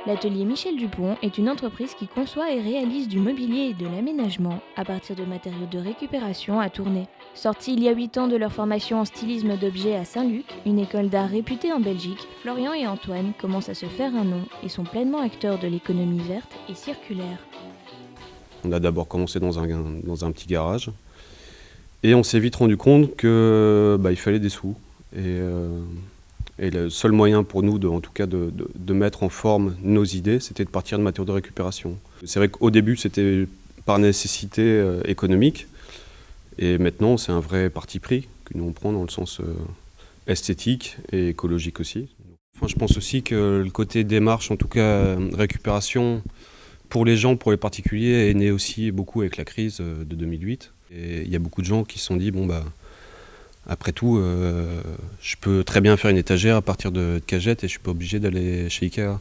L'atelier Michel Dupont est une entreprise qui conçoit et réalise du mobilier et de l'aménagement à partir de matériaux de récupération à Tournai. Sortis il y a 8 ans de leur formation en stylisme d'objets à Saint-Luc, une école d'art réputée en Belgique, Florian et Antoine commencent à se faire un nom et sont pleinement acteurs de l'économie verte et circulaire. On a d'abord commencé dans un petit garage et on s'est vite rendu compte que il fallait des sous. Et le seul moyen pour nous, en tout cas, de mettre en forme nos idées, c'était de partir de matériaux de récupération. C'est vrai qu'au début, c'était par nécessité économique. Et maintenant, c'est un vrai parti pris que nous on prend dans le sens esthétique et écologique aussi. Enfin, je pense aussi que le côté démarche, en tout cas récupération, pour les gens, pour les particuliers, est né aussi beaucoup avec la crise de 2008. Et il y a beaucoup de gens qui se sont dit, après tout, je peux très bien faire une étagère à partir de cagettes et je suis pas obligé d'aller chez Ikea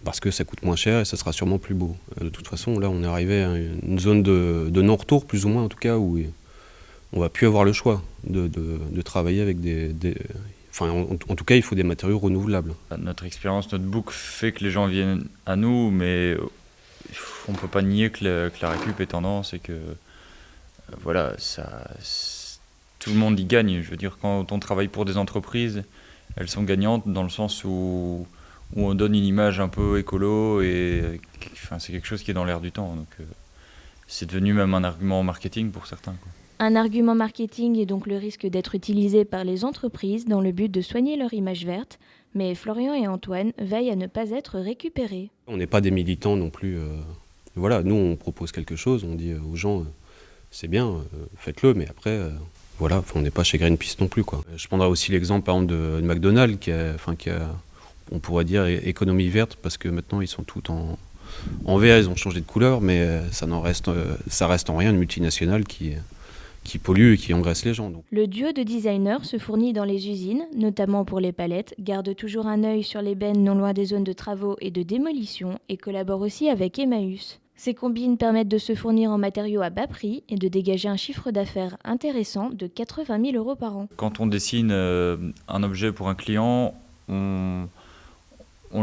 parce que ça coûte moins cher et ça sera sûrement plus beau. De toute façon, là, on est arrivé à une zone de non-retour, plus ou moins en tout cas, où on va plus avoir le choix de travailler avec enfin, en tout cas, il faut des matériaux renouvelables. Notre expérience, notre book fait que les gens viennent à nous, mais on ne peut pas nier que la récup est tendance et que tout le monde y gagne. Je veux dire, quand on travaille pour des entreprises, elles sont gagnantes dans le sens où on donne une image un peu écolo et c'est quelque chose qui est dans l'air du temps. Donc, c'est devenu même un argument marketing pour certains, quoi. Un argument marketing est donc le risque d'être utilisé par les entreprises dans le but de soigner leur image verte, mais Florian et Antoine veillent à ne pas être récupérés. On n'est pas des militants non plus. Nous on propose quelque chose, on dit aux gens c'est bien, faites-le, mais après on n'est pas chez Greenpeace non plus, quoi. Je prendrai aussi l'exemple par exemple de McDonald's qui a, on pourrait dire économie verte parce que maintenant ils sont tous en vert, ils ont changé de couleur, mais ça reste en rien une multinationale qui pollue et qui engraisse les gens. Donc. Le duo de designers se fournit dans les usines, notamment pour les palettes, garde toujours un œil sur les bennes non loin des zones de travaux et de démolition et collabore aussi avec Emmaüs. Ces combines permettent de se fournir en matériaux à bas prix et de dégager un chiffre d'affaires intéressant de 80 000 € par an. Quand on dessine un objet pour un client, on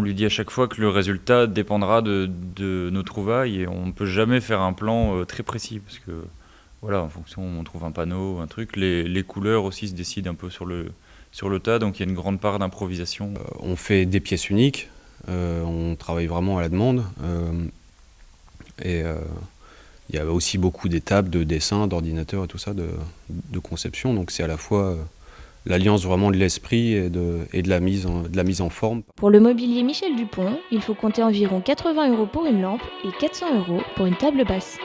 lui dit à chaque fois que le résultat dépendra de nos trouvailles et on ne peut jamais faire un plan très précis parce que en fonction, on trouve un panneau, un truc. Les couleurs aussi se décident un peu sur le tas, donc il y a une grande part d'improvisation. On fait des pièces uniques, on travaille vraiment à la demande. Il y a aussi beaucoup d'étapes de dessin, d'ordinateur et tout ça, de conception. Donc c'est à la fois l'alliance vraiment de l'esprit et de la mise en forme. Pour le mobilier Michel Dupont, il faut compter environ 80 € pour une lampe et 400 € pour une table basse.